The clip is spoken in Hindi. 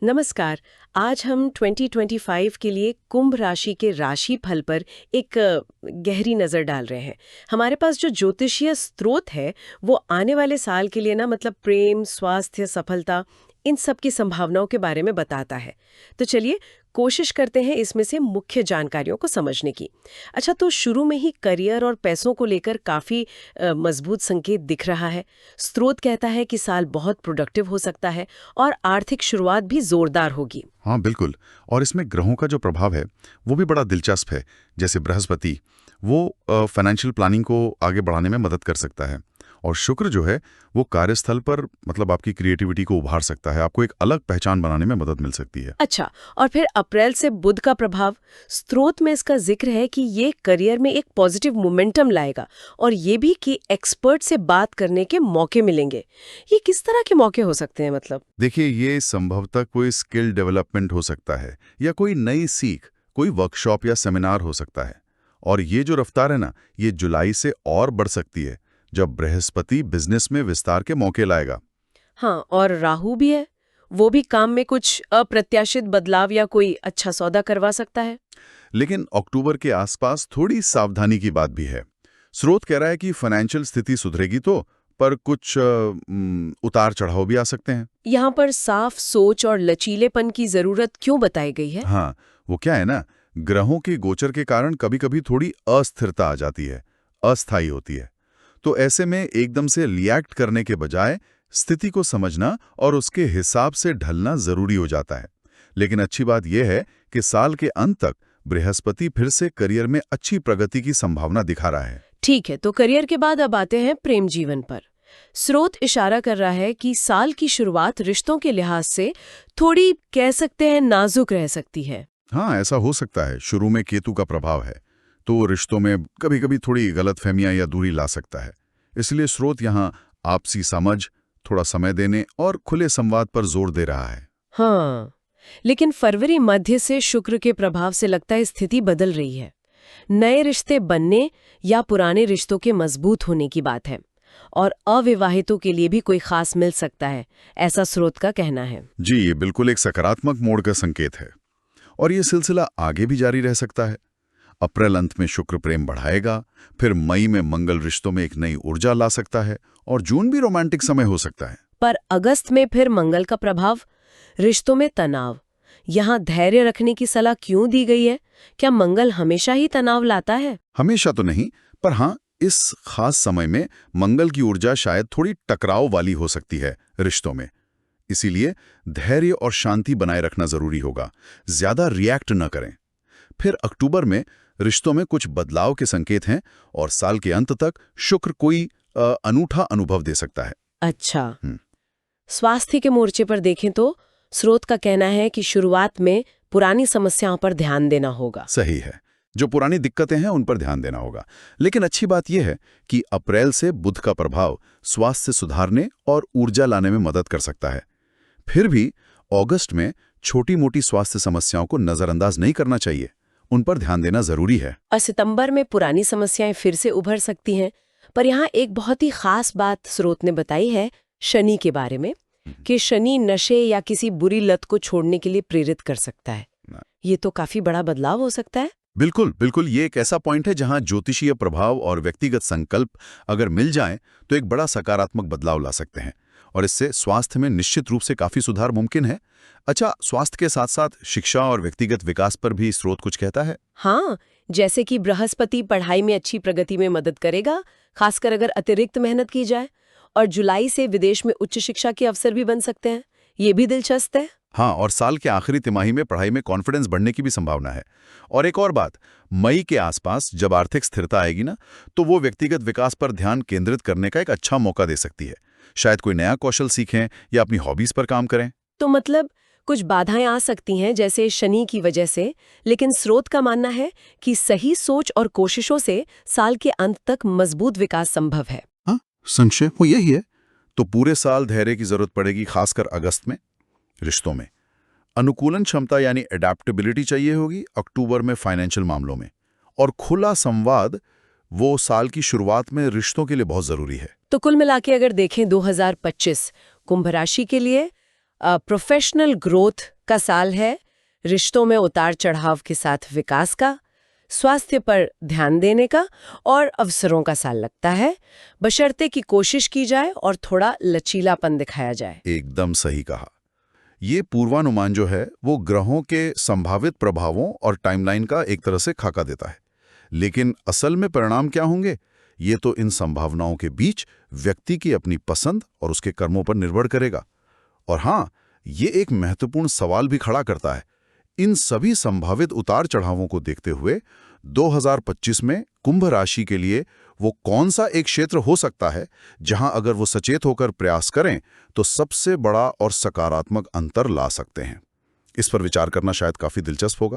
नमस्कार। आज हम 2025 के लिए कुंभ राशि के राशि फल पर एक गहरी नज़र डाल रहे हैं। हमारे पास जो ज्योतिषीय स्रोत है वो आने वाले साल के लिए ना मतलब प्रेम, स्वास्थ्य, सफलता इन सब की संभावनाओं के बारे में बताता है। तो चलिए कोशिश करते हैं इसमें से मुख्य जानकारियों को समझने की। अच्छा, तो शुरू में ही करियर और पैसों को लेकर काफ़ी मजबूत संकेत दिख रहा है। स्रोत कहता है कि साल बहुत प्रोडक्टिव हो सकता है और आर्थिक शुरुआत भी जोरदार होगी। हाँ बिल्कुल। और इसमें ग्रहों का जो प्रभाव है वो भी बड़ा दिलचस्प है। जैसे बृहस्पति, वो फाइनेंशियल प्लानिंग को आगे बढ़ाने में मदद कर सकता है। और शुक्र जो है वो कार्यस्थल पर मतलब आपकी क्रिएटिविटी को उभार सकता है, आपको एक अलग पहचान बनाने में मदद मिल सकती है। अच्छा, और फिर अप्रैल से बुध का प्रभाव, स्रोत में इसका जिक्र है कि ये करियर में एक पॉजिटिव मोमेंटम लाएगा और ये भी कि एक्सपर्ट से बात करने के मौके मिलेंगे। ये किस तरह के मौके हो सकते हैं मतलब? देखिए, ये संभवतः कोई स्किल डेवलपमेंट हो सकता है या कोई नई सीख, कोई वर्कशॉप या सेमिनार हो सकता है। और ये जो रफ्तार है ना, ये जुलाई से और बढ़ सकती है जब बृहस्पति बिजनेस में विस्तार के मौके लाएगा। हाँ, और राहु भी है। वो भी काम में कुछ अप्रत्याशित बदलाव या कोई अच्छा सौदा करवा सकता है। लेकिन अक्टूबर के आसपास थोड़ी सावधानी की बात भी है। स्रोत कह रहा है कि फाइनेंशियल स्थिति सुधरेगी तो, पर कुछ उतार चढ़ाव भी आ सकते हैं। यहाँ पर साफ सोच और लचीलेपन की जरूरत क्यों बताई गई है? हाँ, वो क्या है ना, ग्रहों के गोचर के कारण कभी-कभी थोड़ी अस्थिरता आ जाती है, अस्थायी होती है। तो ऐसे में एकदम से रिएक्ट करने के बजाय स्थिति को समझना और उसके हिसाब से ढलना जरूरी हो जाता है। लेकिन अच्छी बात यह है कि साल के अंत तक बृहस्पति फिर से करियर में अच्छी प्रगति की संभावना दिखा रहा है। ठीक है, तो करियर के बाद अब आते हैं प्रेम जीवन पर। स्रोत इशारा कर रहा है कि साल की शुरुआत रिश्तों के लिहाज से थोड़ी कह सकते हैं नाजुक रह सकती है। हाँ, ऐसा हो सकता है। शुरू में केतु का प्रभाव है, तो रिश्तों में कभी-कभी थोड़ी गलतफहमियां या दूरी ला सकता है। इसलिए स्रोत यहाँ आपसी समझ, थोड़ा समय देने और खुले संवाद पर जोर दे रहा है। हाँ, लेकिन फरवरी मध्य से शुक्र के प्रभाव से लगता है स्थिति बदल रही है। नए रिश्ते बनने या पुराने रिश्तों के मजबूत होने की बात है और अविवाहितों के लिए भी कोई खास मिल सकता है, ऐसा स्रोत का कहना है। जी, ये बिल्कुल एक सकारात्मक मोड़ का संकेत है। और ये सिलसिला आगे भी जारी रह सकता है। अप्रैल अंत में शुक्र प्रेम बढ़ाएगा, फिर मई में मंगल रिश्तों में एक नई ऊर्जा ला सकता है और जून भी रोमांटिक समय हो सकता है। पर अगस्त में फिर मंगल का प्रभाव, रिश्तों में तनाव। यहाँ धैर्य रखने की सलाह क्यों दी गई है? क्या मंगल हमेशा ही तनाव लाता है? हमेशा तो नहीं, पर हाँ, इस खास समय में मंगल की ऊर्जा शायद थोड़ी टकराव वाली हो सकती है रिश्तों में। इसीलिए धैर्य और शांति बनाए रखना जरूरी होगा, ज्यादा रिएक्ट न करें। फिर अक्टूबर में रिश्तों में कुछ बदलाव के संकेत हैं और साल के अंत तक शुक्र कोई अनूठा अनुभव दे सकता है। अच्छा, स्वास्थ्य के मोर्चे पर देखें तो स्रोत का कहना है कि शुरुआत में पुरानी समस्याओं पर ध्यान देना होगा। सही है, जो पुरानी दिक्कतें हैं उन पर ध्यान देना होगा। लेकिन अच्छी बात यह है कि अप्रैल से बुध का प्रभाव स्वास्थ्य सुधारने और ऊर्जा लाने में मदद कर सकता है। फिर भी अगस्त में छोटी मोटी स्वास्थ्य समस्याओं को नजरअंदाज नहीं करना चाहिए, उन पर ध्यान देना जरूरी है। और सितंबर में पुरानी समस्याएं फिर से उभर सकती हैं। पर यहाँ एक बहुत ही खास बात स्रोत ने बताई है शनि के बारे में, कि शनि नशे या किसी बुरी लत को छोड़ने के लिए प्रेरित कर सकता है। ये तो काफी बड़ा बदलाव हो सकता है। बिल्कुल बिल्कुल, ये एक ऐसा पॉइंट है जहां ज्योतिषीय प्रभाव और व्यक्तिगत संकल्प अगर मिल जाएं तो एक बड़ा सकारात्मक बदलाव ला सकते हैं और इससे स्वास्थ्य में निश्चित रूप से काफी सुधार मुमकिन है। अच्छा, स्वास्थ्य के साथ साथ शिक्षा और व्यक्तिगत विकास पर भी स्रोत कुछ कहता है। हाँ, जैसे कि बृहस्पति पढ़ाई में अच्छी प्रगति में मदद करेगा, खासकर अगर अतिरिक्त मेहनत की जाए। और जुलाई से विदेश में उच्च शिक्षा के अवसर भी बन सकते हैं। ये भी दिलचस्प है। हाँ, और साल के आखिरी तिमाही में पढ़ाई में कॉन्फिडेंस बढ़ने की भी संभावना है। और एक और बात, मई के आसपास जब आर्थिक स्थिरता आएगी ना, तो वो व्यक्तिगत विकास पर ध्यान केंद्रित करने का एक अच्छा मौका दे सकती है। शायद कोई नया कौशल सीखें या अपनी हॉबीज पर काम करें। तो मतलब कुछ बाधाएं आ सकती हैं जैसे शनि की वजह से, लेकिन स्रोत का मानना है कि सही सोच और कोशिशों से साल के अंत तक मजबूत विकास संभव है। हाँ, संशय वो यही है। तो पूरे साल धैर्य की जरूरत पड़ेगी, खासकर अगस्त में। रिश्तों में अनुकूलन क्षमता यानी एडेप्टेबिलिटी चाहिए होगी अक्टूबर में फाइनेंशियल मामलों में। और खुला संवाद वो साल की शुरुआत में रिश्तों के लिए बहुत जरूरी है। तो कुल मिला के अगर देखें 2025 कुंभ राशि के लिए प्रोफेशनल ग्रोथ का साल है, रिश्तों में उतार चढ़ाव के साथ विकास का, स्वास्थ्य पर ध्यान देने का और अवसरों का साल लगता है, बशर्ते कि कोशिश की जाए और थोड़ा लचीलापन दिखाया जाए। एकदम सही कहा। ये पूर्वानुमान जो है वो ग्रहों के संभावित प्रभावों और टाइमलाइन का एक तरह से खाका देता है, लेकिन असल में परिणाम क्या होंगे ये तो इन संभावनाओं के बीच व्यक्ति की अपनी पसंद और उसके कर्मों पर निर्भर करेगा। और हाँ, ये एक महत्वपूर्ण सवाल भी खड़ा करता है। इन सभी संभावित उतार चढ़ावों को देखते हुए 2025 में कुंभ राशि के लिए वो कौन सा एक क्षेत्र हो सकता है जहां अगर वो सचेत होकर प्रयास करें तो सबसे बड़ा और सकारात्मक अंतर ला सकते हैं। इस पर विचार करना शायद काफी दिलचस्प होगा।